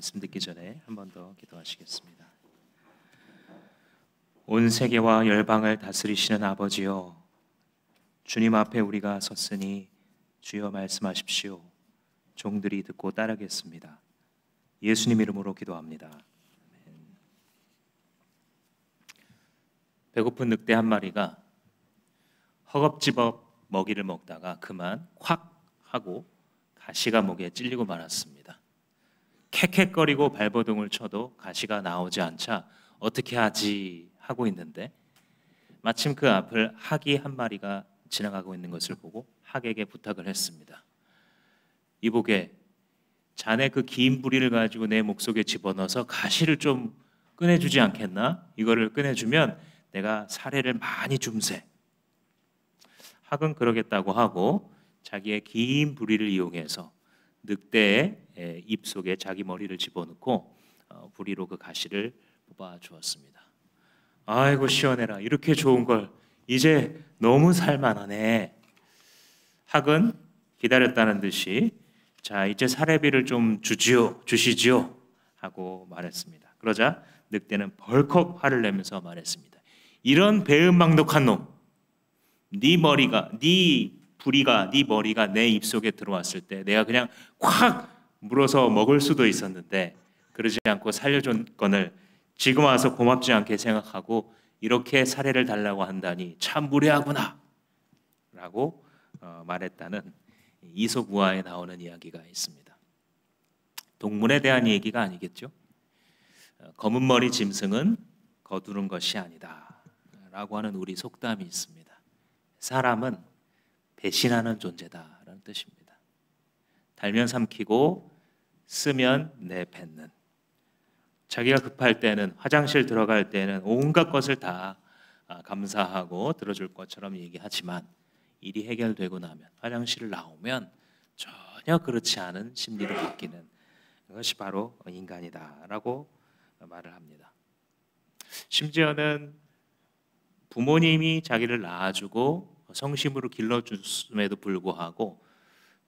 말씀 듣기 전에 한 번 더 기도하시겠습니다. 온 세계와 열방을 다스리시는 아버지여, 주님 앞에 우리가 섰으니 주여 말씀하십시오. 종들이 듣고 따르겠습니다. 예수님 이름으로 기도합니다. 배고픈 늑대 한 마리가 허겁지겁 먹이를 먹다가 그만 확 하고 가시가 목에 찔리고 말았습니다. 캑캑거리고 발버둥을 쳐도 가시가 나오지 않자 어떻게 하지 하고 있는데 마침 그 앞을 학이 한 마리가 지나가고 있는 것을 보고 학에게 부탁을 했습니다. 이보게, 자네 그 긴 부리를 가지고 내 목 속에 집어넣어서 가시를 좀 꺼내주지 않겠나? 이거를 꺼내주면 내가 사례를 많이 줌세. 학은 그러겠다고 하고 자기의 긴 부리를 이용해서 늑대의 입 속에 자기 머리를 집어넣고 부리로 그 가시를 뽑아 주었습니다. 아이고 시원해라. 이렇게 좋은 걸 이제 너무 살만하네. 학은 기다렸다는 듯이 자 이제 사례비를 좀 주시지요 하고 말했습니다. 그러자 늑대는 벌컥 화를 내면서 말했습니다. 이런 배은망덕한 놈, 네 머리가, 네 부리가, 네 머리가 내 입속에 들어왔을 때 내가 그냥 콱 물어서 먹을 수도 있었는데 그러지 않고 살려준 건을 지금 와서 고맙지 않게 생각하고 이렇게 사례를 달라고 한다니 참 무례하구나 라고 말했다는 이솝우화에 나오는 이야기가 있습니다. 동물에 대한 얘기가 아니겠죠. 검은 머리 짐승은 거두는 것이 아니다 라고 하는 우리 속담이 있습니다. 사람은 배신하는 존재다라는 뜻입니다. 달면 삼키고 쓰면 내뱉는, 자기가 급할 때는, 화장실 들어갈 때는 온갖 것을 다 감사하고 들어줄 것처럼 얘기하지만 일이 해결되고 나면, 화장실을 나오면 전혀 그렇지 않은 심리로 바뀌는 것이 바로 인간이다라고 말을 합니다. 심지어는 부모님이 자기를 낳아주고 성심으로 길러줬음에도 불구하고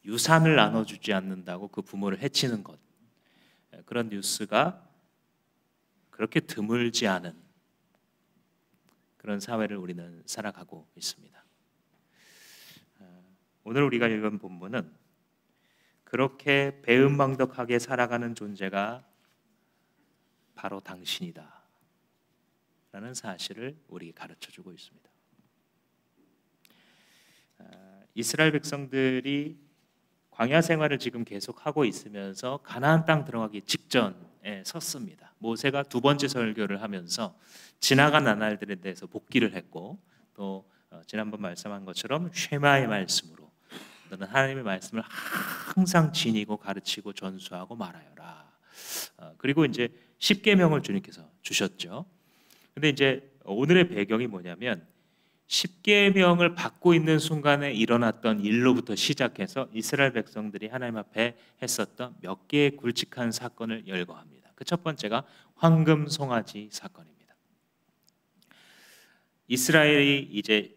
유산을 나눠주지 않는다고 그 부모를 해치는 것, 그런 뉴스가 그렇게 드물지 않은 그런 사회를 우리는 살아가고 있습니다. 오늘 우리가 읽은 본문은 그렇게 배은망덕하게 살아가는 존재가 바로 당신이다 라는 사실을 우리에게 가르쳐주고 있습니다. 이스라엘 백성들이 광야 생활을 지금 계속하고 있으면서 가나안 땅 들어가기 직전에 섰습니다. 모세가 두 번째 설교를 하면서 지나간 나날들에 대해서 복기를 했고 또 지난번 말씀한 것처럼 쉐마의 말씀으로 너는 하나님의 말씀을 항상 지니고 가르치고 전수하고 말하여라. 그리고 이제 십계명을 주님께서 주셨죠. 근데 이제 오늘의 배경이 뭐냐면 십계명을 받고 있는 순간에 일어났던 일로부터 시작해서 이스라엘 백성들이 하나님 앞에 했었던 몇 개의 굵직한 사건을 열거합니다. 그 첫 번째가 황금 송아지 사건입니다. 이스라엘이 이제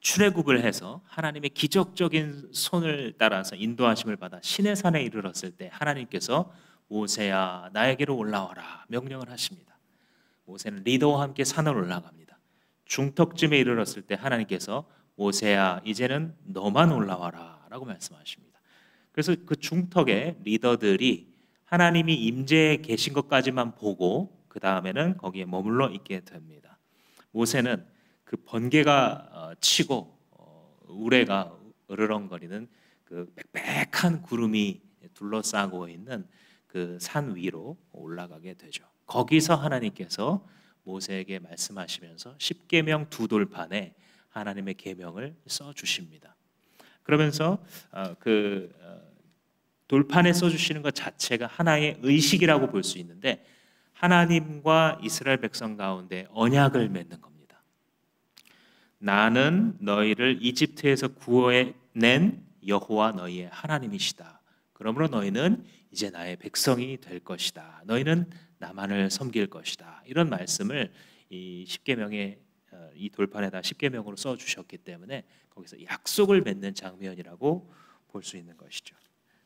출애굽을 해서 하나님의 기적적인 손을 따라서 인도하심을 받아 시내산에 이르렀을 때 하나님께서 모세야 나에게로 올라와라 명령을 하십니다. 모세는 리더와 함께 산을 올라갑니다. 중턱쯤에 이르렀을 때 하나님께서 모세야 이제는 너만 올라와라 라고 말씀하십니다. 그래서 그 중턱에 리더들이 하나님이 임재에 계신 것까지만 보고 그 다음에는 거기에 머물러 있게 됩니다. 모세는 그 번개가 치고 우레가 으르렁거리는 그 빽빽한 구름이 둘러싸고 있는 그 산 위로 올라가게 되죠. 거기서 하나님께서 모세에게 말씀하시면서 십계명 두 돌판에 하나님의 계명을 써 주십니다. 그러면서 돌판에 써 주시는 것 자체가 하나의 의식이라고 볼 수 있는데 하나님과 이스라엘 백성 가운데 언약을 맺는 겁니다. 나는 너희를 이집트에서 구원해낸 여호와 너희의 하나님이시다. 그러므로 너희는 이제 나의 백성이 될 것이다. 너희는 나만을 섬길 것이다. 이런 말씀을 이 십계명의 이 돌판에다 십계명으로 써 주셨기 때문에 거기서 약속을 맺는 장면이라고 볼 수 있는 것이죠.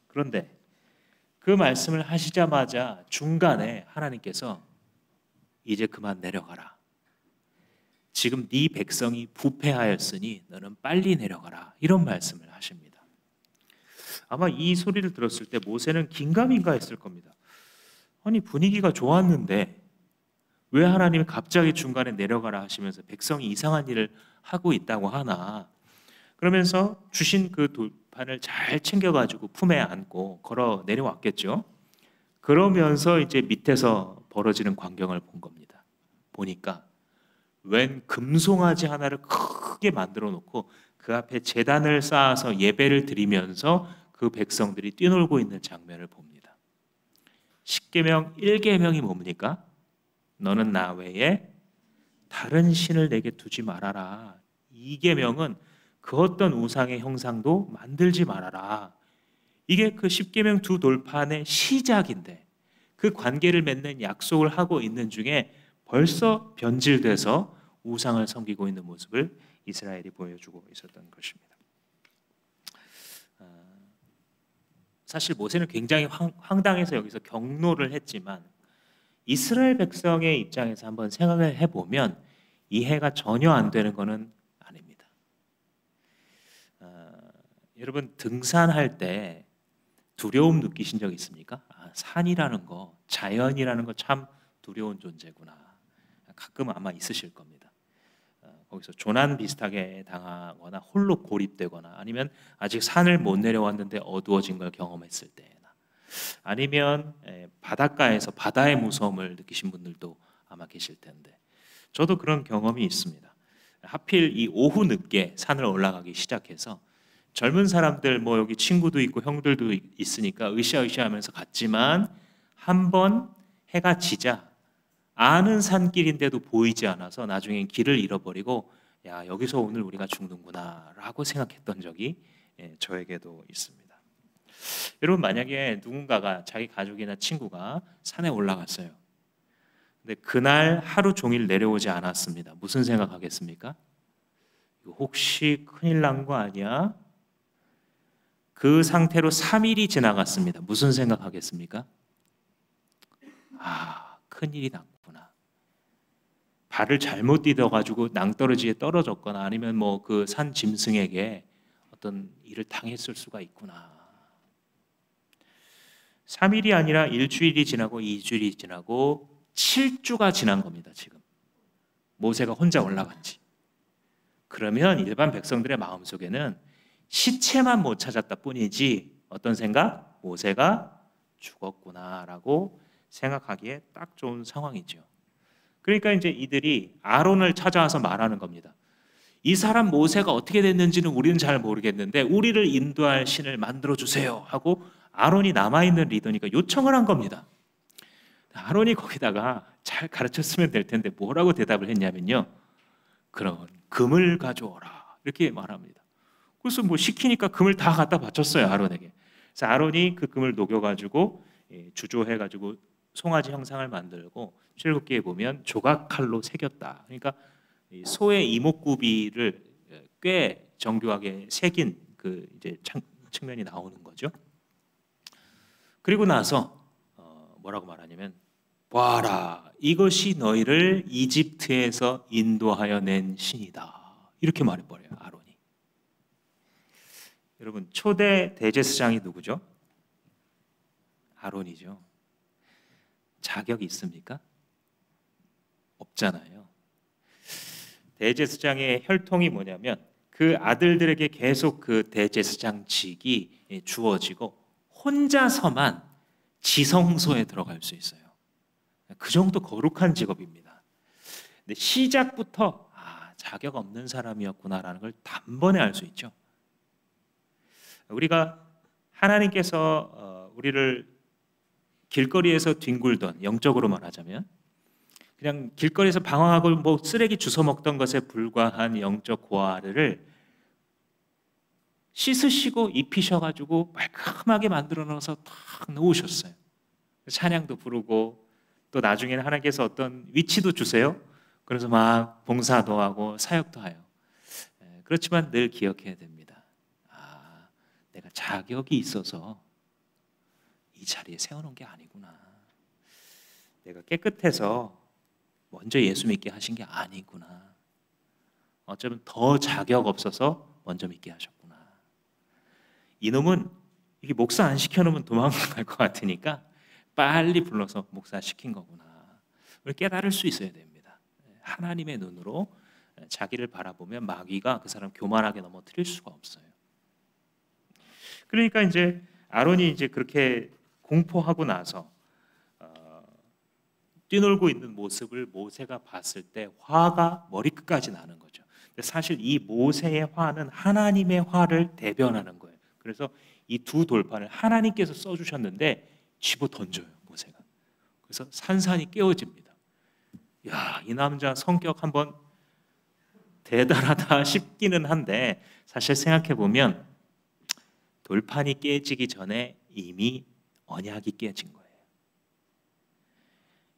그런데 그 말씀을 하시자마자 중간에 하나님께서 이제 그만 내려가라. 지금 네 백성이 부패하였으니 너는 빨리 내려가라. 이런 말씀을 하십니다. 아마 이 소리를 들었을 때 모세는 긴가민가 했을 겁니다. 아니 분위기가 좋았는데 왜 하나님이 갑자기 중간에 내려가라 하시면서 백성이 이상한 일을 하고 있다고 하나. 그러면서 주신 그 돌판을 잘 챙겨가지고 품에 안고 걸어 내려왔겠죠. 그러면서 이제 밑에서 벌어지는 광경을 본 겁니다. 보니까 웬 금송아지 하나를 크게 만들어 놓고 그 앞에 제단을 쌓아서 예배를 드리면서 그 백성들이 뛰놀고 있는 장면을 봅니다. 십계명 1계명이 뭡니까? 너는 나 외에 다른 신을 내게 두지 말아라. 2계명은 그 어떤 우상의 형상도 만들지 말아라. 이게 그 십계명 두 돌판의 시작인데 그 관계를 맺는 약속을 하고 있는 중에 벌써 변질돼서 우상을 섬기고 있는 모습을 이스라엘이 보여주고 있었던 것입니다. 사실 모세는 굉장히 황당해서 여기서 경노를 했지만 이스라엘 백성의 입장에서 한번 생각을 해보면 이해가 전혀 안 되는 것은 아닙니다. 여러분 등산할 때 두려움 느끼신 적 있습니까? 산이라는 거, 자연이라는 거 참 두려운 존재구나. 가끔 아마 있으실 겁니다. 거기서 조난 비슷하게 당하거나 홀로 고립되거나 아니면 아직 산을 못 내려왔는데 어두워진 걸 경험했을 때나 아니면 바닷가에서 바다의 무서움을 느끼신 분들도 아마 계실 텐데 저도 그런 경험이 있습니다. 하필 이 오후 늦게 산을 올라가기 시작해서 젊은 사람들 뭐 여기 친구도 있고 형들도 있으니까 으쌰으쌰하면서 갔지만 한번 해가 지자 아는 산길인데도 보이지 않아서 나중엔 길을 잃어버리고 야 여기서 오늘 우리가 죽는구나 라고 생각했던 적이 저에게도 있습니다. 여러분 만약에 누군가가 자기 가족이나 친구가 산에 올라갔어요. 근데 그날 하루 종일 내려오지 않았습니다. 무슨 생각하겠습니까? 혹시 큰일 난 거 아니야? 그 상태로 3일이 지나갔습니다. 무슨 생각하겠습니까? 큰일이 났구나. 발을 잘못 디뎌가지고 낭떠러지에 떨어졌거나 아니면 뭐 그 산 짐승에게 어떤 일을 당했을 수가 있구나. 3일이 아니라 일주일이 지나고 2주일이 지나고 7주가 지난 겁니다. 지금 모세가 혼자 올라간 지. 그러면 일반 백성들의 마음속에는 시체만 못 찾았다 뿐이지 어떤 생각? 모세가 죽었구나라고 생각하기에 딱 좋은 상황이죠. 그러니까 이제 이들이 아론을 찾아와서 말하는 겁니다. 이 사람 모세가 어떻게 됐는지는 우리는 잘 모르겠는데 우리를 인도할 신을 만들어 주세요 하고 아론이 남아있는 리더니까 요청을 한 겁니다. 아론이 거기다가 잘 가르쳤으면 될 텐데 뭐라고 대답을 했냐면요. 그럼 금을 가져오라 이렇게 말합니다. 그래서 뭐 시키니까 금을 다 갖다 바쳤어요. 아론에게. 그래서 아론이 그 금을 녹여가지고 주조해가지고 송아지 형상을 만들고 출애굽기에 보면 조각칼로 새겼다. 그러니까 소의 이목구비를 꽤 정교하게 새긴 그 이제 측면이 나오는 거죠. 그리고 나서 뭐라고 말하냐면 보아라 이것이 너희를 이집트에서 인도하여 낸 신이다. 이렇게 말해버려요. 아론이. 여러분 초대 대제사장이 누구죠? 아론이죠. 자격이 있습니까? 없잖아요. 대제사장의 혈통이 뭐냐면 그 아들들에게 계속 그 대제사장직이 주어지고 혼자서만 지성소에 들어갈 수 있어요. 그 정도 거룩한 직업입니다. 근데 시작부터 자격 없는 사람이었구나라는 걸 단번에 알 수 있죠. 우리가 하나님께서 우리를 길거리에서 뒹굴던 영적으로 말하자면 그냥 길거리에서 방황하고 뭐 쓰레기 주워 먹던 것에 불과한 영적 고아를 씻으시고 입히셔가지고 말끔하게 만들어 넣어서 탁 놓으셨어요. 찬양도 부르고 또 나중에는 하나님께서 어떤 위치도 주세요. 그래서 막 봉사도 하고 사역도 해요. 그렇지만 늘 기억해야 됩니다. 내가 자격이 있어서 이 자리에 세워놓은 게 아니구나. 내가 깨끗해서 먼저 예수 믿게 하신 게 아니구나. 어쩌면 더 자격 없어서 먼저 믿게 하셨구나. 이놈은 이게 목사 안 시켜놓으면 도망갈 것 같으니까 빨리 불러서 목사 시킨 거구나. 우리 깨달을 수 있어야 됩니다. 하나님의 눈으로 자기를 바라보면 마귀가 그 사람 교만하게 넘어뜨릴 수가 없어요. 그러니까 이제 아론이 이제 그렇게 공포하고 나서 뛰놀고 있는 모습을 모세가 봤을 때 화가 머리끝까지 나는 거죠. 사실 이 모세의 화는 하나님의 화를 대변하는 거예요. 그래서 이 두 돌판을 하나님께서 써주셨는데 집어 던져요, 모세가. 그래서 산산이 깨어집니다. 야, 이 남자 성격 한번 대단하다 싶기는 한데 사실 생각해 보면 돌판이 깨지기 전에 이미 언약이 깨진 거예요.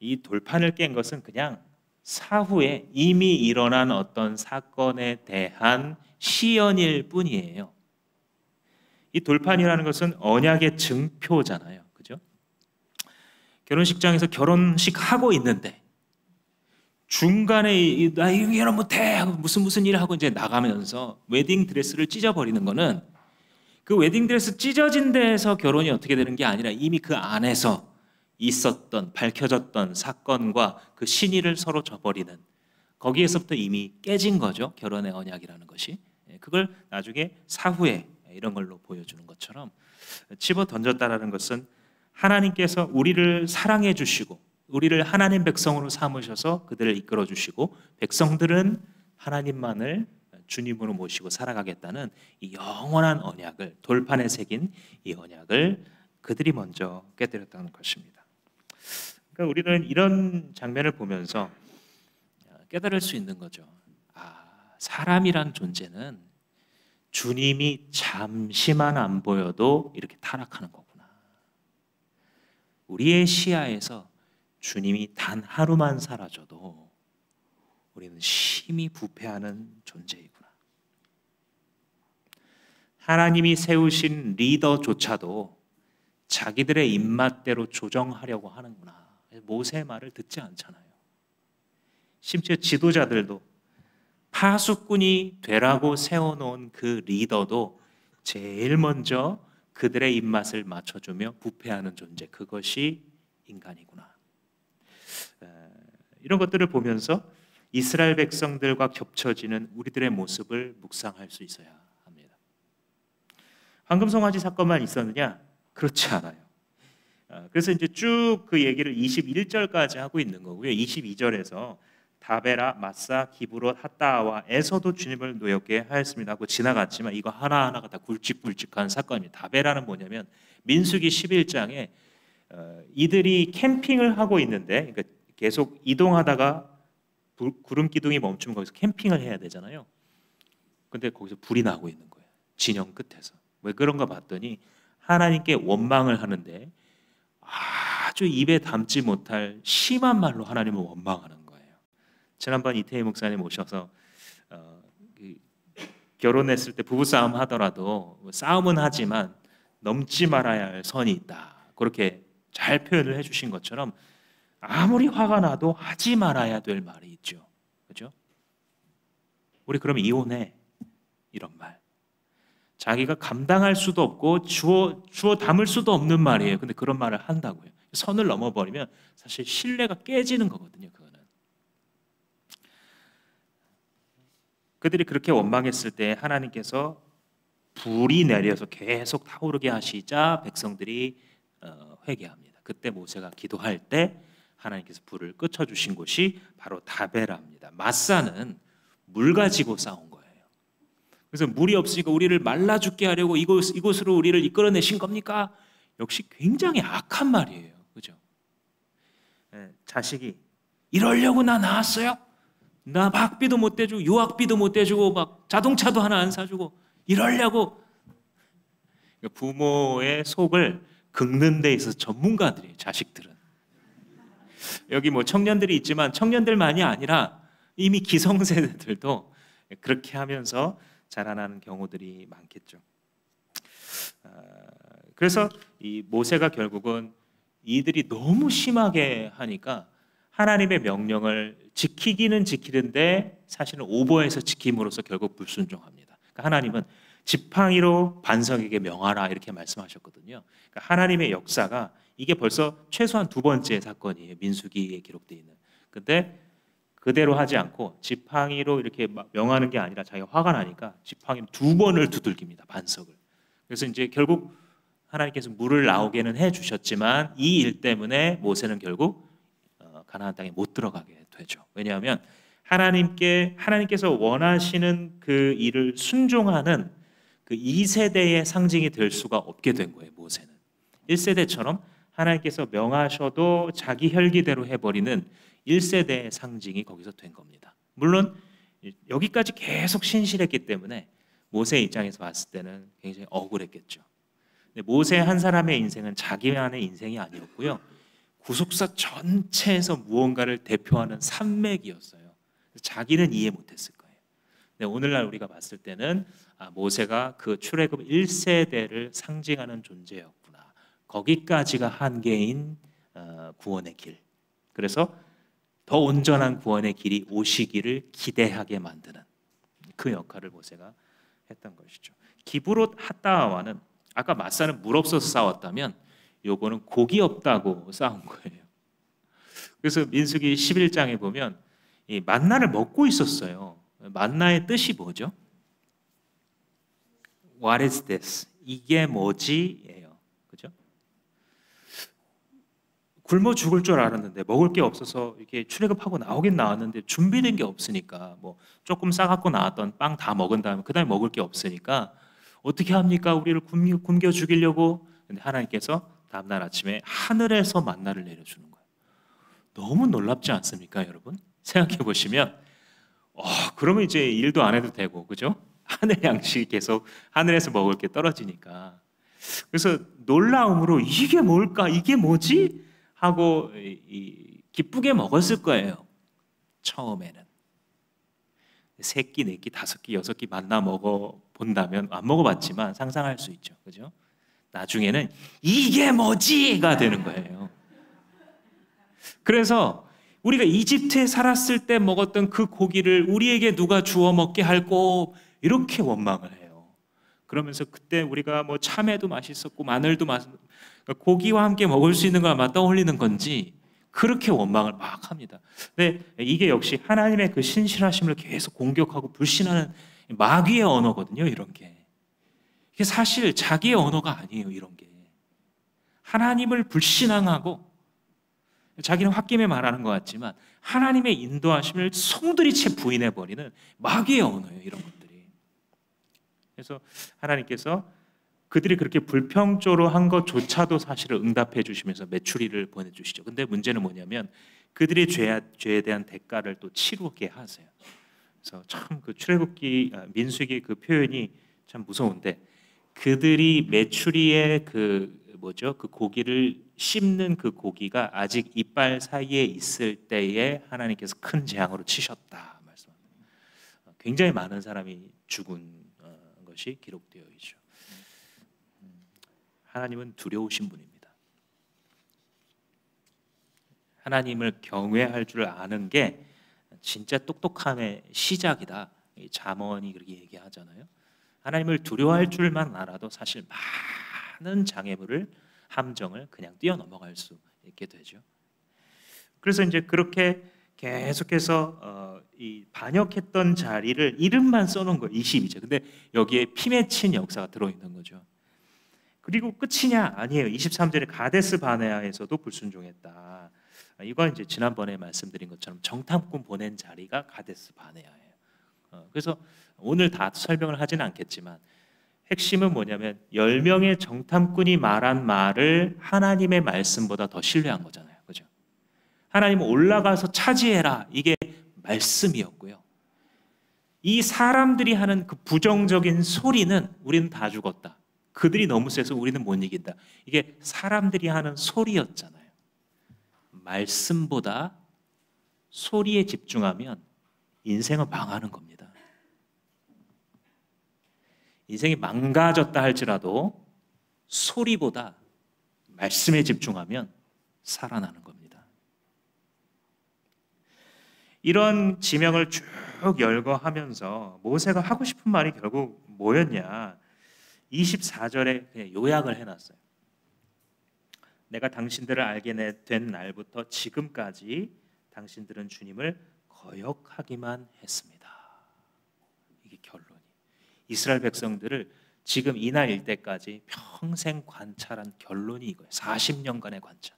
이 돌판을 깬 것은 그냥 사후에 이미 일어난 어떤 사건에 대한 시연일 뿐이에요. 이 돌판이라는 것은 언약의 증표잖아요. 그죠? 결혼식장에서 결혼식 하고 있는데 중간에 나 이거 결혼 못해 하고 무슨 일 하고 이제 나가면서 웨딩 드레스를 찢어버리는 거는 그 웨딩 드레스 찢어진 데에서 결혼이 어떻게 되는 게 아니라 이미 그 안에서 있었던 밝혀졌던 사건과 그 신의를 서로 저버리는 거기에서부터 이미 깨진 거죠. 결혼의 언약이라는 것이. 그걸 나중에 사후에 이런 걸로 보여주는 것처럼 집어 던졌다라는 것은 하나님께서 우리를 사랑해 주시고 우리를 하나님 백성으로 삼으셔서 그들을 이끌어 주시고 백성들은 하나님만을 주님으로 모시고 살아가겠다는 이 영원한 언약을 돌판에 새긴 이 언약을 그들이 먼저 깨뜨렸다는 것입니다. 그러니까 우리는 이런 장면을 보면서 깨달을 수 있는 거죠. 사람이란 존재는 주님이 잠시만 안 보여도 이렇게 타락하는 거구나. 우리의 시야에서 주님이 단 하루만 사라져도 우리는 심히 부패하는 존재이구나. 하나님이 세우신 리더조차도 자기들의 입맛대로 조정하려고 하는구나. 모세의 말을 듣지 않잖아요. 심지어 지도자들도 파수꾼이 되라고 세워놓은 그 리더도 제일 먼저 그들의 입맛을 맞춰주며 부패하는 존재, 그것이 인간이구나. 이런 것들을 보면서 이스라엘 백성들과 겹쳐지는 우리들의 모습을 묵상할 수 있어야 합니다. 황금송아지 사건만 있었느냐? 그렇지 않아요. 그래서 이제 쭉 그 얘기를 21절까지 하고 있는 거고요. 22절에서 다베라, 마사, 기브롯, 핫다와 에서도 주님을 노엽게 하였습니다 하고 지나갔지만 이거 하나하나가 다 굵직굵직한 사건입니다. 다베라는 뭐냐면 민수기 11장에 이들이 캠핑을 하고 있는데 그러니까 계속 이동하다가 구름 기둥이 멈추면 거기서 캠핑을 해야 되잖아요. 근데 거기서 불이 나고 있는 거예요. 진영 끝에서. 왜 그런가 봤더니 하나님께 원망을 하는데 아주 입에 담지 못할 심한 말로 하나님을 원망하는 거예요. 지난번 이태희 목사님 오셔서 결혼했을 때 부부싸움 하더라도 싸움은 하지만 넘지 말아야 할 선이 있다. 그렇게 잘 표현을 해주신 것처럼 아무리 화가 나도 하지 말아야 될 말이 있죠. 그죠? 우리 그러면 이혼해. 이런 말. 자기가 감당할 수도 없고 주워 담을 수도 없는 말이에요. 근데 그런 말을 한다고요. 선을 넘어버리면 사실 신뢰가 깨지는 거거든요. 그거는. 그들이 그렇게 원망했을 때 하나님께서 불이 내려서 계속 타오르게 하시자 백성들이 회개합니다. 그때 모세가 기도할 때 하나님께서 불을 끄쳐주신 곳이 바로 다베라입니다. 마사는 물 가지고 싸운 거예요. 그래서 물이 없으니까 우리를 말라 죽게 하려고 이곳으로 우리를 이끌어내신 겁니까? 역시 굉장히 악한 말이에요. 그죠? 자식이 이러려고 나 낳았어요? 나 학비도 못 대주고 유학비도 못 대주고 막 자동차도 하나 안 사주고 이러려고. 부모의 속을 긁는 데 있어서 전문가들이에요. 자식들은. 여기 뭐 청년들이 있지만 청년들만이 아니라 이미 기성세대들도 그렇게 하면서 자라나는 경우들이 많겠죠. 그래서 이 모세가 결국은 이들이 너무 심하게 하니까 하나님의 명령을 지키기는 지키는데 사실은 오버해서 지킴으로써 결국 불순종합니다. 그러니까 하나님은 지팡이로 반석에게 명하라 이렇게 말씀하셨거든요. 그러니까 하나님의 역사가 이게 벌써 최소한 두 번째 사건이에요. 민수기에 기록되어 있는. 근데 그대로 하지 않고 지팡이로 이렇게 명하는 게 아니라 자기가 화가 나니까 지팡이 두 번을 두들깁니다. 반석을. 그래서 이제 결국 하나님께서 물을 나오게는 해주셨지만 이 일 때문에 모세는 결국 가나안 땅에 못 들어가게 되죠. 왜냐하면 하나님께서 원하시는 그 일을 순종하는 그 2세대의 상징이 될 수가 없게 된 거예요. 모세는 1세대처럼 하나님께서 명하셔도 자기 혈기대로 해버리는 1세대의 상징이 거기서 된 겁니다. 물론 여기까지 계속 신실했기 때문에 모세 입장에서 봤을 때는 굉장히 억울했겠죠. 근데 모세 한 사람의 인생은 자기만의 인생이 아니었고요. 구속사 전체에서 무언가를 대표하는 산맥이었어요. 자기는 이해 못했을 거예요. 근데 오늘날 우리가 봤을 때는 모세가 그 출애굽 1세대를 상징하는 존재였구나. 거기까지가 한계인 구원의 길. 그래서 더 온전한 구원의 길이 오시기를 기대하게 만드는 그 역할을 모세가 했던 것이죠. 기브롯 핫다와는 아까 맞사는 물 없어서 싸웠다면 요거는 고기 없다고 싸운 거예요. 그래서 민수기 11장에 보면 이 만나를 먹고 있었어요. 만나의 뜻이 뭐죠? What is this? 이게 뭐지?예요. 그죠? 굶어 죽을 줄 알았는데 먹을 게 없어서 이렇게 출애굽하고 나오긴 나왔는데 준비된 게 없으니까 뭐 조금 싸갖고 나왔던 빵 다 먹은 다음에 그다음에 먹을 게 없으니까 어떻게 합니까? 우리를 굶겨 죽이려고. 근데 하나님께서 다음날 아침에 하늘에서 만나를 내려주는 거예요. 너무 놀랍지 않습니까, 여러분? 생각해 보시면 그러면 이제 일도 안 해도 되고, 그죠? 하늘 양식이 계속 하늘에서 먹을 게 떨어지니까. 그래서 놀라움으로 이게 뭘까? 이게 뭐지? 하고 기쁘게 먹었을 거예요. 처음에는. 3끼, 4끼, 5끼, 6끼 만나 먹어 본다면 안 먹어봤지만 상상할 수 있죠, 그죠? 나중에는 이게 뭐지가 되는 거예요. 그래서 우리가 이집트에 살았을 때 먹었던 그 고기를 우리에게 누가 주워 먹게 할꼬 이렇게 원망을 해요. 그러면서 그때 우리가 뭐 참외도 맛있었고 마늘도 고기와 함께 먹을 수 있는 것만 떠올리는 건지 그렇게 원망을 막 합니다. 근데 이게 역시 하나님의 그 신실하심을 계속 공격하고 불신하는 마귀의 언어거든요. 이런 게. 이게 사실 자기의 언어가 아니에요. 이런 게. 하나님을 불신앙하고 자기는 홧김에 말하는 것 같지만 하나님의 인도하심을 송두리째 부인해버리는 마귀의 언어예요. 이런 것들이. 그래서 하나님께서 그들이 그렇게 불평조로 한 것조차도 사실을 응답해 주시면서 메추리를 보내주시죠. 근데 문제는 뭐냐면 그들의 죄에 대한 대가를 또 치르게 하세요. 그래서 참 그 출애굽기 민수기 그 표현이 참 무서운데 그들이 메추리의 그 고기를 씹는 그 고기가 아직 이빨 사이에 있을 때에 하나님께서 큰 재앙으로 치셨다 말씀합니다. 굉장히 많은 사람이 죽은 것이 기록되어 있죠. 하나님은 두려우신 분입니다. 하나님을 경외할 줄 아는 게 진짜 똑똑함의 시작이다. 잠언이 그렇게 얘기하잖아요. 하나님을 두려워할 줄만 알아도 사실 많은 장애물을 함정을 그냥 뛰어넘어갈 수 있게 되죠. 그래서 이제 그렇게 계속해서 이 반역했던 자리를 이름만 써놓은 거예요. 22절. 근데 여기에 피 맺힌 역사가 들어있는 거죠. 그리고 끝이냐? 아니에요. 23절에 가데스 바네아에서도 불순종했다. 이건 이제 지난번에 말씀드린 것처럼 정탐꾼 보낸 자리가 가데스 바네아예요. 그래서 오늘 다 설명을 하지는 않겠지만 핵심은 뭐냐면 10명의 정탐꾼이 말한 말을 하나님의 말씀보다 더 신뢰한 거잖아요. 그죠? 하나님은 올라가서 차지해라. 이게 말씀이었고요. 이 사람들이 하는 그 부정적인 소리는 우리는 다 죽었다. 그들이 너무 세서 우리는 못 이긴다. 이게 사람들이 하는 소리였잖아요. 말씀보다 소리에 집중하면 인생은 망하는 겁니다. 인생이 망가졌다 할지라도 소리보다 말씀에 집중하면 살아나는 겁니다. 이런 지명을 쭉 열거하면서 모세가 하고 싶은 말이 결국 뭐였냐? 24절에 그냥 요약을 해놨어요. 내가 당신들을 알게 된 날부터 지금까지 당신들은 주님을 거역하기만 했습니다. 이게 결론이. 이스라엘 백성들을 지금 이날 일때까지 평생 관찰한 결론이 이거예요. 40년간의 관찰.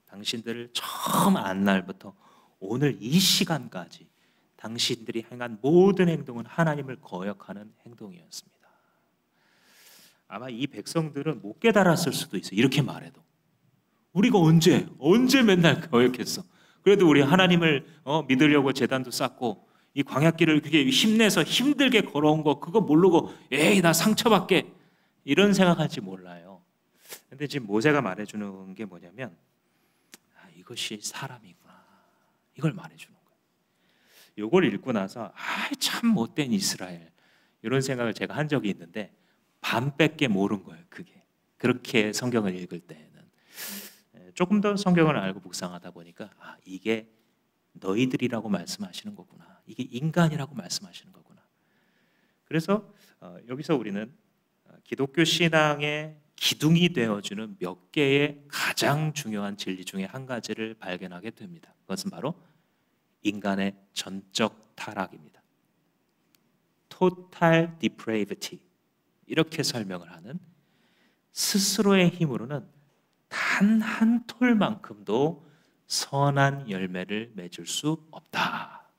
당신들을 처음 안 날부터 오늘 이 시간까지 당신들이 행한 모든 행동은 하나님을 거역하는 행동이었습니다. 아마 이 백성들은 못 깨달았을 수도 있어요. 이렇게 말해도 우리가 언제 맨날 거역했어. 그래도 우리 하나님을 믿으려고 제단도 쌓고 이 광야길을 그게 힘내서 힘들게 걸어온 거 그거 모르고 에이 나 상처받게 이런 생각할지 몰라요. 근데 지금 모세가 말해주는 게 뭐냐면 이것이 사람이구나. 이걸 말해주는 거예요. 이걸 읽고 나서 참 못된 이스라엘 이런 생각을 제가 한 적이 있는데 반밖에 모른 거예요. 그게 그렇게 성경을 읽을 때에는 조금 더 성경을 알고 묵상하다 보니까 이게 너희들이라고 말씀하시는 거구나. 이게 인간이라고 말씀하시는 거구나. 그래서 여기서 우리는 기독교 신앙의 기둥이 되어주는 몇 개의 가장 중요한 진리 중에 한 가지를 발견하게 됩니다. 그것은 바로 인간의 전적 타락입니다. Total depravity 이렇게 설명을 하는 스스로의 힘으로는 단 한 톨만큼도 선한 열매를 맺을 수 없다.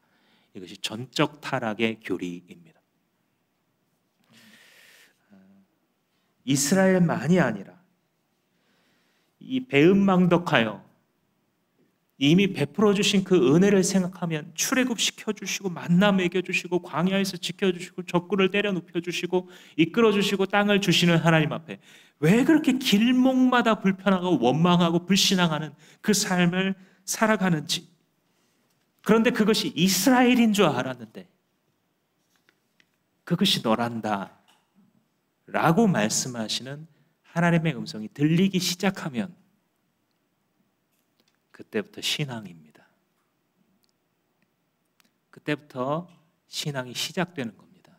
이것이 전적 타락의 교리입니다. 이스라엘만이 아니라 이 배은망덕하여 이미 베풀어 주신 그 은혜를 생각하면 출애굽시켜 주시고 만나 먹여 주시고 광야에서 지켜 주시고 적군을 때려 눕혀 주시고 이끌어 주시고 땅을 주시는 하나님 앞에 왜 그렇게 길목마다 불편하고 원망하고 불신앙하는 그 삶을 살아가는지. 그런데 그것이 이스라엘인 줄 알았는데 그것이 너란다 라고 말씀하시는 하나님의 음성이 들리기 시작하면 그때부터 신앙입니다. 그때부터 신앙이 시작되는 겁니다.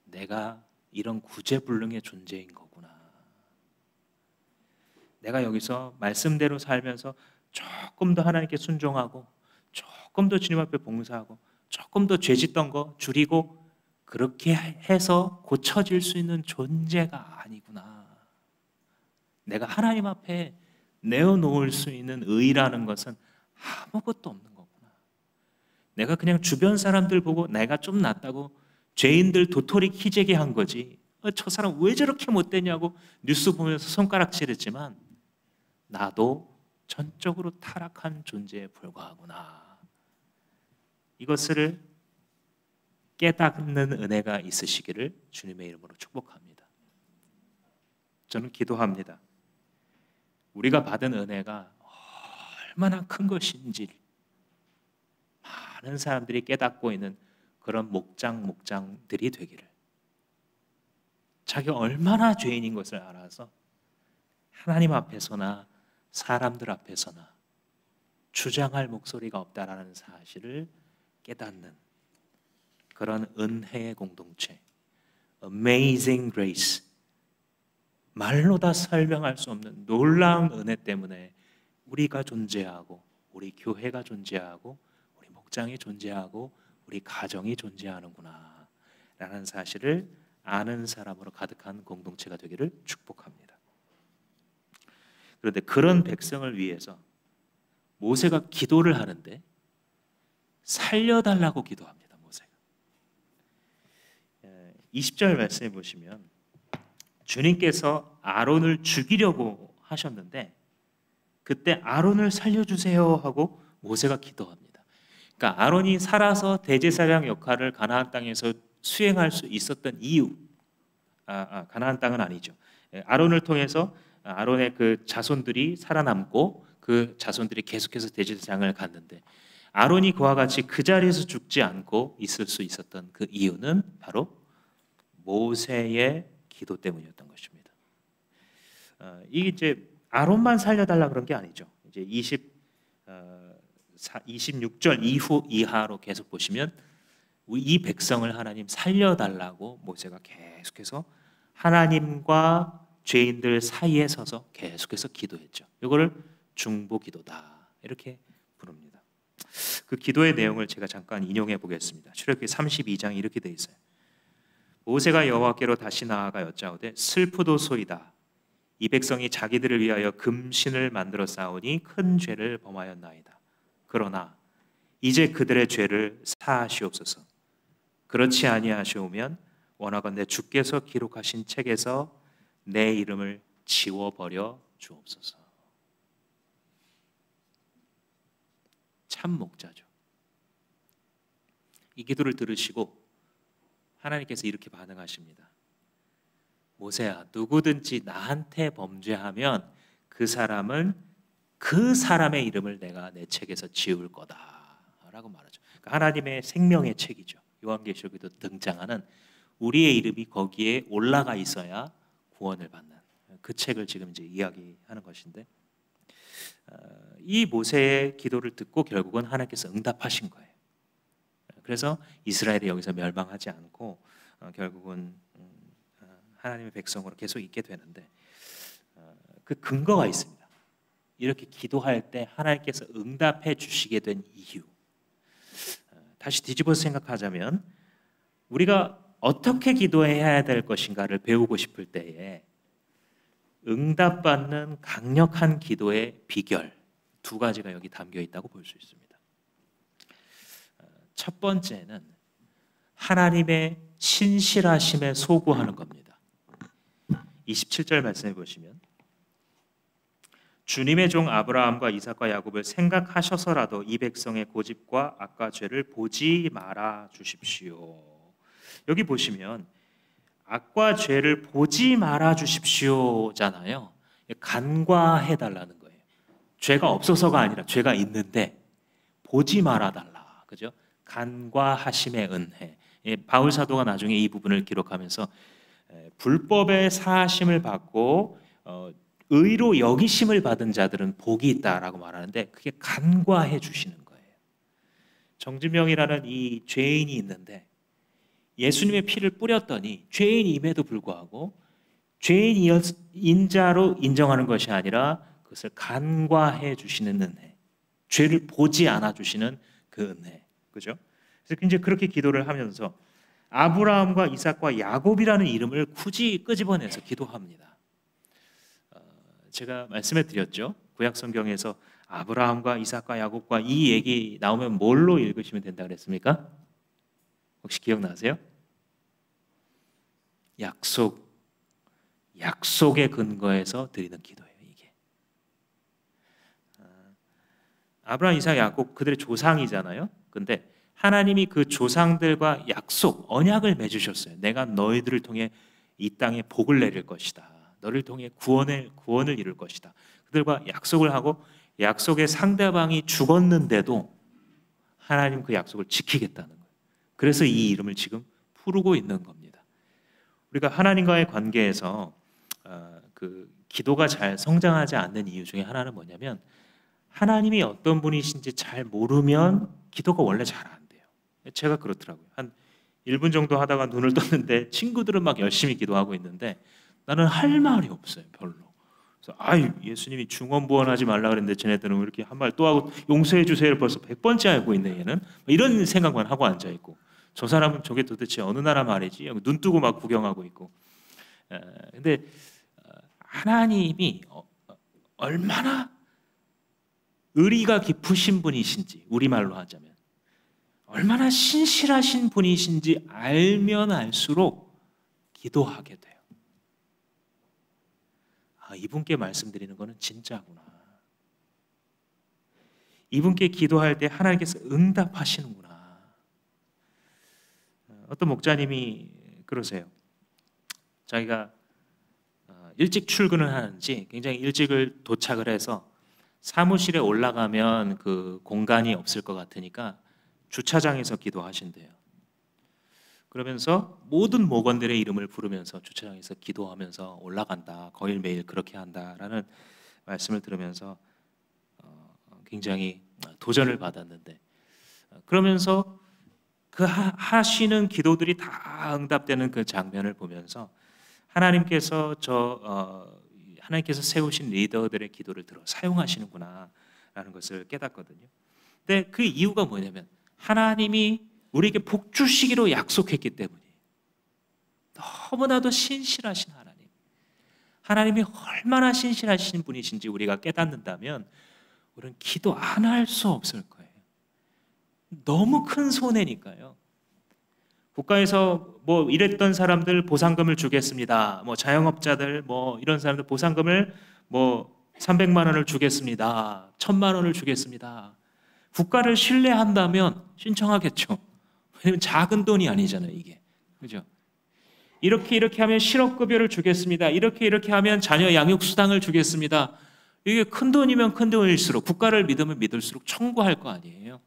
내가 이런 구제불능의 존재인 거구나. 내가 여기서 말씀대로 살면서 조금 더 하나님께 순종하고 조금 더 주님 앞에 봉사하고 조금 더 죄짓던 거 줄이고 그렇게 해서 고쳐질 수 있는 존재가 아니구나. 내가 하나님 앞에 내어놓을 수 있는 의라는 것은 아무것도 없는 거구나. 내가 그냥 주변 사람들 보고 내가 좀 낫다고 죄인들 도토리 키재기 한 거지. 저 사람 왜 저렇게 못되냐고 뉴스 보면서 손가락질했지만 나도 전적으로 타락한 존재에 불과하구나. 이것을 깨닫는 은혜가 있으시기를 주님의 이름으로 축복합니다. 저는 기도합니다. 우리가 받은 은혜가 얼마나 큰 것인지 많은 사람들이 깨닫고 있는 그런 목장들이 되기를. 자기가 얼마나 죄인인 것을 알아서 하나님 앞에서나 사람들 앞에서나 주장할 목소리가 없다라는 사실을 깨닫는 그런 은혜의 공동체, Amazing Grace, 말로 다 설명할 수 없는 놀라운 은혜 때문에 우리가 존재하고 우리 교회가 존재하고 우리 목장이 존재하고 우리 가정이 존재하는구나 라는 사실을 아는 사람으로 가득한 공동체가 되기를 축복합니다. 그런데 그런 백성을 위해서 모세가 기도를 하는데 살려달라고 기도합니다. 모세가 20절 말씀해 보시면 주님께서 아론을 죽이려고 하셨는데 그때 아론을 살려주세요 하고 모세가 기도합니다. 그러니까 아론이 살아서 대제사장 역할을 가나안 땅에서 수행할 수 있었던 이유, 가나안 땅은 아니죠. 아론을 통해서 아론의 그 자손들이 살아남고 그 자손들이 계속해서 대제사장을 갔는데 아론이 그와 같이 그 자리에서 죽지 않고 있을 수 있었던 그 이유는 바로 모세의 기도 때문이었던 것입니다. 이게 이제 아론만 살려달라 그런 게 아니죠. 이제 26절 이하로 계속 보시면 이 백성을 하나님 살려달라고 모세가 계속해서 하나님과 죄인들 사이에 서서 계속해서 기도했죠. 이거를 중보기도다 이렇게 부릅니다. 그 기도의 내용을 제가 잠깐 인용해 보겠습니다. 출애굽기 32장 이렇게 돼 있어요. 모세가 여호와께로 다시 나아가 여짜오되 슬프도소이다. 이 백성이 자기들을 위하여 금신을 만들어 쌓으니 큰 죄를 범하였나이다. 그러나 이제 그들의 죄를 사하시옵소서. 그렇지 아니하시오면 원하건대 주께서 기록하신 책에서 내 이름을 지워버려 주옵소서. 참 목자죠. 이 기도를 들으시고 하나님께서 이렇게 반응하십니다. 모세야, 누구든지 나한테 범죄하면 그 사람은 그 사람의 이름을 내가 내 책에서 지울 거다라고 말하죠. 그러니까 하나님의 생명의 책이죠. 요한계시록에도 등장하는 우리의 이름이 거기에 올라가 있어야 구원을 받는 그 책을 지금 이제 이야기하는 것인데, 이 모세의 기도를 듣고 결국은 하나님께서 응답하신 거예요. 그래서 이스라엘이 여기서 멸망하지 않고 결국은 하나님의 백성으로 계속 있게 되는데, 그 근거가 있습니다. 이렇게 기도할 때 하나님께서 응답해 주시게 된 이유, 다시 뒤집어서 생각하자면 우리가 어떻게 기도해야 될 것인가를 배우고 싶을 때에 응답받는 강력한 기도의 비결 두 가지가 여기 담겨 있다고 볼 수 있습니다. 첫 번째는 하나님의 신실하심에 소구하는 겁니다. 27절 말씀해 보시면 주님의 종 아브라함과 이삭과 야곱을 생각하셔서라도 이 백성의 고집과 악과 죄를 보지 말아 주십시오. 여기 보시면 악과 죄를 보지 말아 주십시오잖아요. 간과해 달라는 거예요. 죄가 없어서가 아니라 죄가 있는데 보지 말아 달라. 그죠? 간과하심의 은혜. 바울 사도가 나중에 이 부분을 기록하면서 불법의 사하심을 받고 의로 여기심을 받은 자들은 복이 있다라고 말하는데, 그게 간과해 주시는 거예요. 정진명이라는 이 죄인이 있는데 예수님의 피를 뿌렸더니 죄인임에도 불구하고 죄인인 자로 인정하는 것이 아니라 그것을 간과해 주시는 은혜, 죄를 보지 않아 주시는 그 은혜, 그죠? 그래서 이제 그렇게 기도를 하면서 아브라함과 이삭과 야곱이라는 이름을 굳이 끄집어내서 기도합니다. 제가 말씀해 드렸죠. 구약 성경에서 아브라함과 이삭과 야곱과 이 얘기 나오면 뭘로 읽으시면 된다 그랬습니까? 혹시 기억나세요? 약속의 근거에서 드리는 기도예요, 이게. 아브라함, 이삭, 야곱 그들의 조상이잖아요. 근데 하나님이 그 조상들과 약속, 언약을 맺으셨어요. 내가 너희들을 통해 이 땅에 복을 내릴 것이다. 너를 통해 구원을 이룰 것이다. 그들과 약속을 하고 약속의 상대방이 죽었는데도 하나님 그 약속을 지키겠다는 거예요. 그래서 이 이름을 지금 부르고 있는 겁니다. 우리가 하나님과의 관계에서 그 기도가 잘 성장하지 않는 이유 중에 하나는 뭐냐면, 하나님이 어떤 분이신지 잘 모르면 기도가 원래 잘 안 돼요. 제가 그렇더라고요. 한 1분 정도 하다가 눈을 떴는데 친구들은 막 열심히 기도하고 있는데 나는 할 말이 없어요, 별로. 그래서 예수님이 중언부언하지 말라 그랬는데 쟤네들은 왜 이렇게 한 말 또 하고 용서해 주세요를 벌써 100번째 알고 있네 얘는. 이런 생각만 하고 앉아 있고, 저 사람은 저게 도대체 어느 나라 말이지? 눈 뜨고 막 구경하고 있고. 근데 하나님이 얼마나 의리가 깊으신 분이신지, 우리말로 하자면 얼마나 신실하신 분이신지 알면 알수록 기도하게 돼요. 이분께 말씀드리는 거는 진짜구나. 이분께 기도할 때 하나님께서 응답하시는구나. 어떤 목자님이 그러세요. 자기가 일찍 출근을 하는지 굉장히 일찍을 도착을 해서 사무실에 올라가면 그 공간이 없을 것 같으니까 주차장에서 기도하신대요. 그러면서 모든 목원들의 이름을 부르면서 주차장에서 기도하면서 올라간다. 거의 매일 그렇게 한다라는 말씀을 들으면서 굉장히 도전을 받았는데, 그러면서 그 하시는 기도들이 다 응답되는 그 장면을 보면서 하나님께서 하나님께서 세우신 리더들의 기도를 들어 사용하시는구나라는 것을 깨닫거든요. 근데 그 이유가 뭐냐면 하나님이 우리에게 복 주시기로 약속했기 때문이에요. 너무나도 신실하신 하나님. 하나님이 얼마나 신실하신 분이신지 우리가 깨닫는다면 우리는 기도 안 할 수 없을 거예요. 너무 큰 손해니까요. 국가에서 뭐 이랬던 사람들 보상금을 주겠습니다. 뭐 자영업자들 뭐 이런 사람들 보상금을 뭐 300만 원을 주겠습니다. 1000만 원을 주겠습니다. 국가를 신뢰한다면 신청하겠죠. 왜냐면 작은 돈이 아니잖아요, 이게. 그죠? 이렇게 하면 실업급여를 주겠습니다. 이렇게 하면 자녀 양육수당을 주겠습니다. 이게 큰 돈이면 큰 돈일수록, 국가를 믿으면 믿을수록 청구할 거 아니에요.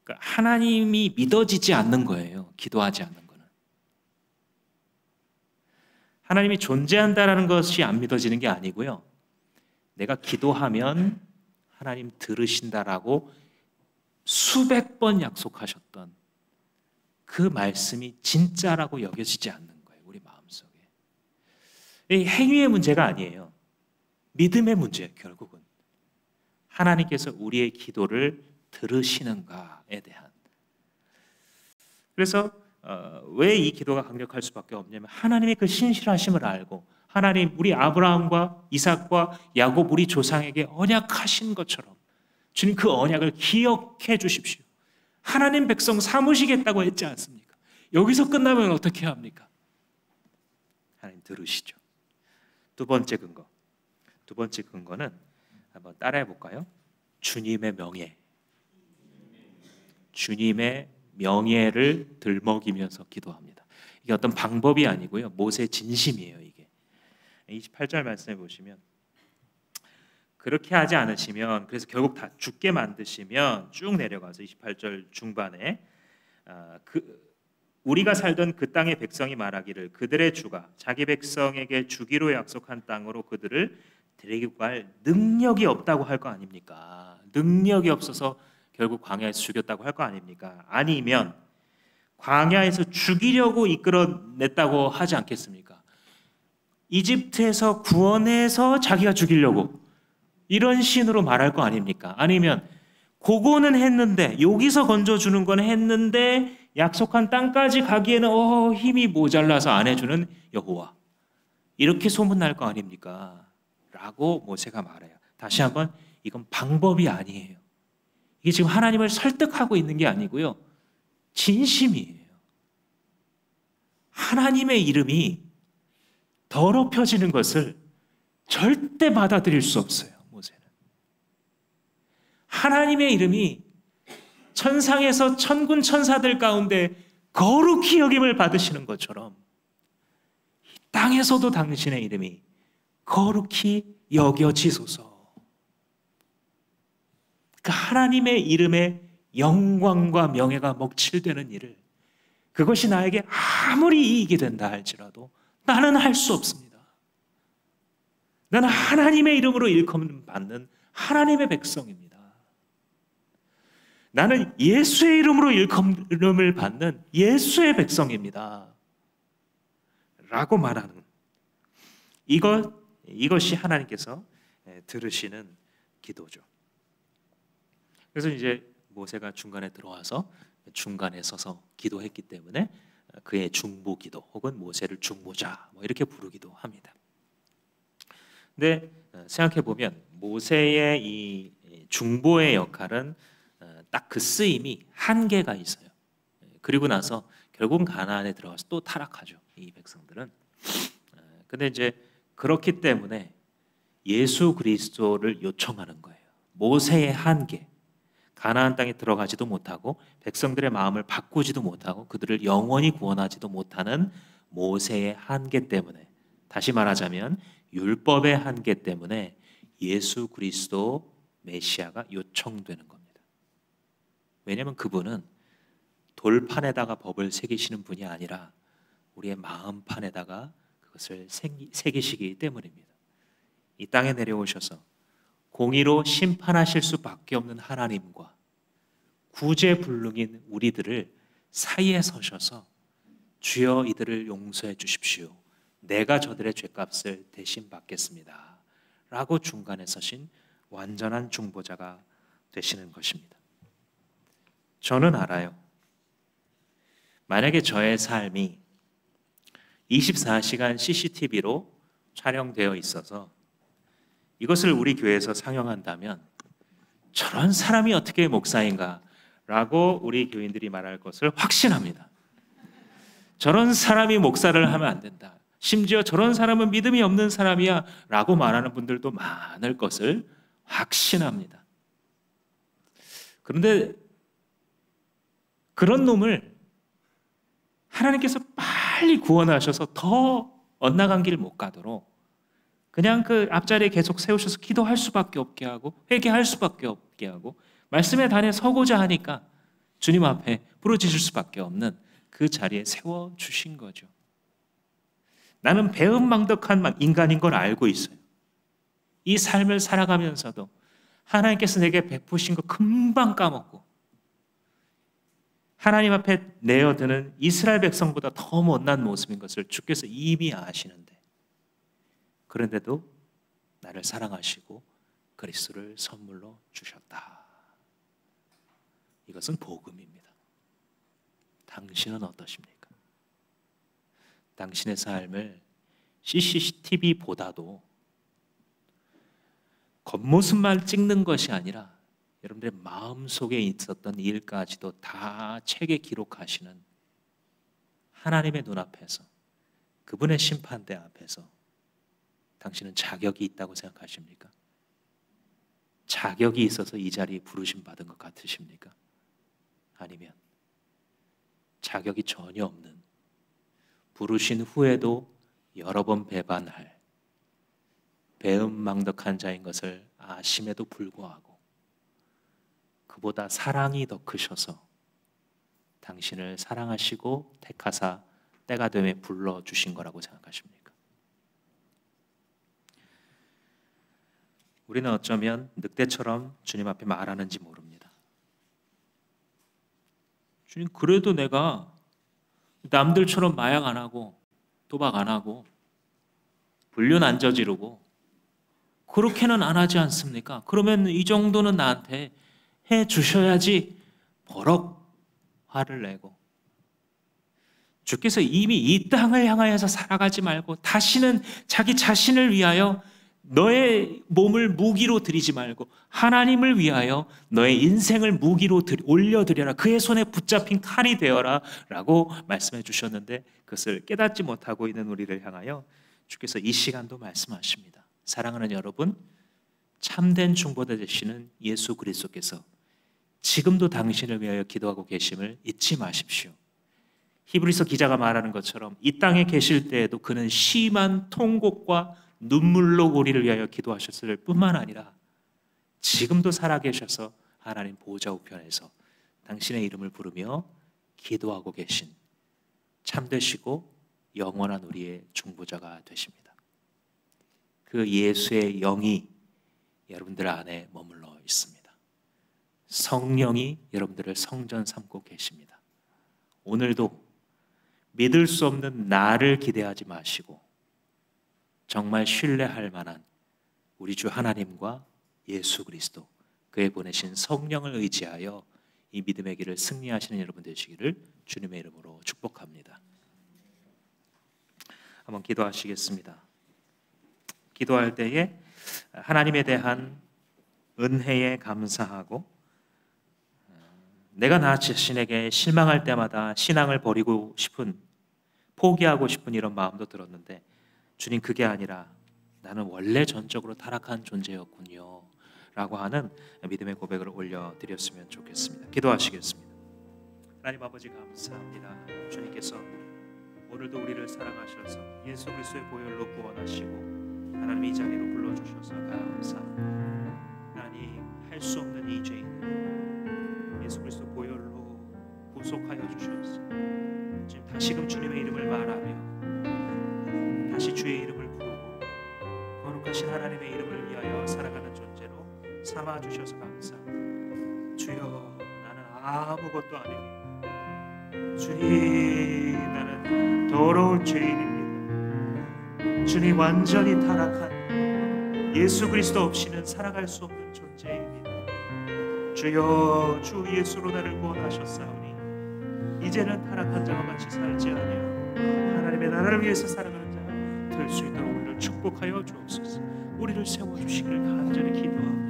그러니까 하나님이 믿어지지 않는 거예요. 기도하지 않는 거는. 하나님이 존재한다라는 것이 안 믿어지는 게 아니고요. 내가 기도하면 하나님 들으신다라고 수백 번 약속하셨던 그 말씀이 진짜라고 여겨지지 않는 거예요. 우리 마음속에. 이 행위의 문제가 아니에요. 믿음의 문제예요. 결국은. 하나님께서 우리의 기도를 들으시는가에 대한. 그래서 왜 이 기도가 강력할 수밖에 없냐면 하나님의 그 신실하심을 알고 하나님 우리 아브라함과 이삭과 야곱 우리 조상에게 언약하신 것처럼 주님 그 언약을 기억해 주십시오. 하나님 백성 삼으시겠다고 했지 않습니까? 여기서 끝나면 어떻게 합니까? 하나님 들으시죠. 두 번째 근거는 한번 따라해 볼까요? 주님의 명예. 주님의 명예를 들먹이면서 기도합니다. 이게 어떤 방법이 아니고요. 모세의 진심이에요, 이게. 28절 말씀해 보시면 그렇게 하지 않으시면, 그래서 결국 다 죽게 만드시면 쭉 내려가서 28절 중반에 우리가 살던 그 땅의 백성이 말하기를 그들의 주가 자기 백성에게 주기로 약속한 땅으로 그들을 데리고 갈 능력이 없다고 할 거 아닙니까? 능력이 없어서 결국 광야에서 죽였다고 할 거 아닙니까? 아니면 광야에서 죽이려고 이끌어냈다고 하지 않겠습니까? 이집트에서 구원해서 자기가 죽이려고 이런 신으로 말할 거 아닙니까? 아니면 그거는 했는데 여기서 건져주는 건 했는데 약속한 땅까지 가기에는 힘이 모자라서 안 해주는 여호와, 이렇게 소문날 거 아닙니까? 라고 모세가 말해요. 다시 한번 이건 방법이 아니에요. 이게 지금 하나님을 설득하고 있는 게 아니고요. 진심이에요. 하나님의 이름이 더럽혀지는 것을 절대 받아들일 수 없어요. 모세는. 하나님의 이름이 천상에서 천군 천사들 가운데 거룩히 여김을 받으시는 것처럼 이 땅에서도 당신의 이름이 거룩히 여겨지소서. 그 하나님의 이름의 영광과 명예가 먹칠되는 일을, 그것이 나에게 아무리 이익이 된다 할지라도 나는 할 수 없습니다. 나는 하나님의 이름으로 일컬음 받는 하나님의 백성입니다. 나는 예수의 이름으로 일컬음을 받는 예수의 백성입니다. 라고 말하는 이것이 하나님께서 들으시는 기도죠. 그래서 이제 모세가 중간에 들어와서 중간에 서서 기도했기 때문에 그의 중보 기도 혹은 모세를 중보자 뭐 이렇게 부르기도 합니다. 근데 생각해 보면 모세의 이 중보의 역할은 딱 그 쓰임이 한계가 있어요. 그리고 나서 결국은 가나안에 들어가서 또 타락하죠. 이 백성들은. 근데 이제 그렇기 때문에 예수 그리스도를 요청하는 거예요. 모세의 한계. 가나안 땅에 들어가지도 못하고 백성들의 마음을 바꾸지도 못하고 그들을 영원히 구원하지도 못하는 모세의 한계 때문에, 다시 말하자면 율법의 한계 때문에 예수 그리스도 메시아가 요청되는 겁니다. 왜냐하면 그분은 돌판에다가 법을 새기시는 분이 아니라 우리의 마음판에다가 그것을 새기시기 때문입니다. 이 땅에 내려오셔서 공의로 심판하실 수밖에 없는 하나님과 구제불능인 우리들을 사이에 서셔서 주여 이들을 용서해 주십시오. 내가 저들의 죄값을 대신 받겠습니다. 라고 중간에 서신 완전한 중보자가 되시는 것입니다. 저는 알아요. 만약에 저의 삶이 24시간 CCTV로 촬영되어 있어서 이것을 우리 교회에서 상영한다면 저런 사람이 어떻게 목사인가? 라고 우리 교인들이 말할 것을 확신합니다. 저런 사람이 목사를 하면 안 된다. 심지어 저런 사람은 믿음이 없는 사람이야 라고 말하는 분들도 많을 것을 확신합니다. 그런데 그런 놈을 하나님께서 빨리 구원하셔서 더 엇나간 길 못 가도록 그냥 그 앞자리에 계속 세우셔서 기도할 수밖에 없게 하고 회개할 수밖에 없게 하고 말씀의 단에 서고자 하니까 주님 앞에 부르짖을 수밖에 없는 그 자리에 세워주신 거죠. 나는 배은망덕한 인간인 걸 알고 있어요. 이 삶을 살아가면서도 하나님께서 내게 베푸신 거 금방 까먹고 하나님 앞에 내어드는 이스라엘 백성보다 더 못난 모습인 것을 주께서 이미 아시는데 그런데도 나를 사랑하시고 그리스도를 선물로 주셨다. 이것은 복음입니다. 당신은 어떠십니까? 당신의 삶을 CCTV보다도 겉모습만 찍는 것이 아니라 여러분들의 마음속에 있었던 일까지도 다 책에 기록하시는 하나님의 눈앞에서 그분의 심판대 앞에서 당신은 자격이 있다고 생각하십니까? 자격이 있어서 이 자리에 부르심 받은 것 같으십니까? 아니면 자격이 전혀 없는 부르신 후에도 여러 번 배반할 배은망덕한 자인 것을 아심에도 불구하고 그보다 사랑이 더 크셔서 당신을 사랑하시고 택하사 때가 되매 불러주신 거라고 생각하십니까? 우리는 어쩌면 늑대처럼 주님 앞에 말하는지 모릅니다. 주님, 그래도 내가 남들처럼 마약 안 하고 도박 안 하고 불륜 안 저지르고 그렇게는 안 하지 않습니까? 그러면 이 정도는 나한테 해 주셔야지. 버럭 화를 내고 주께서 이미 이 땅을 향하여서 살아가지 말고 다시는 자기 자신을 위하여 너의 몸을 무기로 드리지 말고 하나님을 위하여 너의 인생을 무기로 올려드려라. 그의 손에 붙잡힌 칼이 되어라 라고 말씀해 주셨는데 그것을 깨닫지 못하고 있는 우리를 향하여 주께서 이 시간도 말씀하십니다. 사랑하는 여러분, 참된 중보자 되시는 예수 그리스도께서 지금도 당신을 위하여 기도하고 계심을 잊지 마십시오. 히브리서 기자가 말하는 것처럼 이 땅에 계실 때에도 그는 심한 통곡과 눈물로 우리를 위하여 기도하셨을 뿐만 아니라 지금도 살아계셔서 하나님 보좌 우편에서 당신의 이름을 부르며 기도하고 계신 참되시고 영원한 우리의 중보자가 되십니다. 그 예수의 영이 여러분들 안에 머물러 있습니다. 성령이 여러분들을 성전 삼고 계십니다. 오늘도 믿을 수 없는 나를 기대하지 마시고 정말 신뢰할 만한 우리 주 하나님과 예수 그리스도 그의 보내신 성령을 의지하여 이 믿음의 길을 승리하시는 여러분 되시기를 주님의 이름으로 축복합니다. 한번 기도하시겠습니다. 기도할 때에 하나님에 대한 은혜에 감사하고 내가 나 자신에게 실망할 때마다 신앙을 버리고 싶은 포기하고 싶은 이런 마음도 들었는데 주님 그게 아니라 나는 원래 전적으로 타락한 존재였군요 라고 하는 믿음의 고백을 올려드렸으면 좋겠습니다. 기도하시겠습니다. 하나님 아버지 감사합니다. 주님께서 오늘도 우리를 사랑하셔서 예수 그리스도의 보혈로 구원하시고 하나님 이 자리로 불러주셔서 감사합니다. 하나님 할 수 없는 이 죄인 예수 그리스도 보혈로 구속하여 주셔서 지금 다시금 주님의 이름을 말하며 다시 주의 이름을 부르고 거룩하신 거하신 하나님의 이름을 위하여 살아가는 존재로 삼아 주셔서 감사합니다. 주여, 나는 아무것도 아닙니다. 주님, 나는 더러운 죄인입니다. 주님, 완전히 타락한 예수 그리스도 없이는 살아갈 수 없는 존재입니다. 주여, 주 예수로 나를 구원하셨사오니 이제는 타락한 자와 같이 살지 아니하고 하나님의 나라를 위해서 살아가는 자가 될 수 있도록 우리를 축복하여 주옵소서. 우리를 세워주시기를 간절히 기도합니다.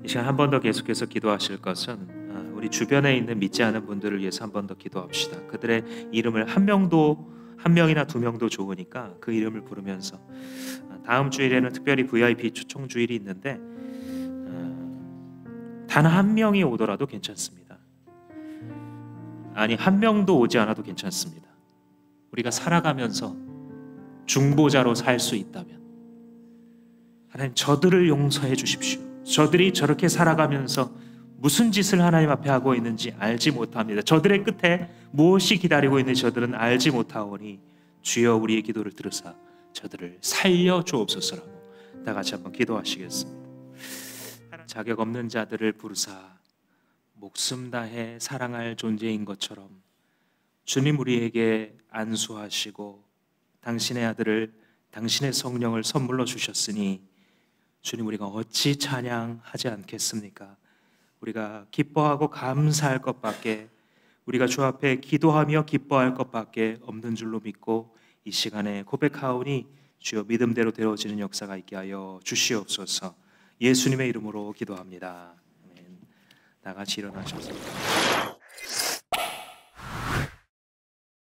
이 시간 한 번 더 계속해서 기도하실 것은 우리 주변에 있는 믿지 않은 분들을 위해서 한 번 더 기도합시다. 그들의 이름을 한 명이나 두 명도 좋으니까 그 이름을 부르면서 다음 주일에는 특별히 VIP 초청 주일이 있는데 단 한 명이 오더라도 괜찮습니다. 아니, 한 명도 오지 않아도 괜찮습니다. 우리가 살아가면서 중보자로 살 수 있다면 하나님, 저들을 용서해 주십시오. 저들이 저렇게 살아가면서 무슨 짓을 하나님 앞에 하고 있는지 알지 못합니다. 저들의 끝에 무엇이 기다리고 있는지 저들은 알지 못하오니 주여, 우리의 기도를 들으사 저들을 살려 주옵소서라고 다 같이 한번 기도하시겠습니다. 자격 없는 자들을 부르사 목숨 다해 사랑할 존재인 것처럼 주님, 우리에게 안수하시고 당신의 아들을, 당신의 성령을 선물로 주셨으니 주님, 우리가 어찌 찬양하지 않겠습니까? 우리가 기뻐하고 감사할 것밖에, 우리가 주 앞에 기도하며 기뻐할 것밖에 없는 줄로 믿고 이 시간에 고백하오니 주여, 믿음대로 되어지는 역사가 있게 하여 주시옵소서. 예수님의 이름으로 기도합니다. 아멘. 다 같이 일어나셔서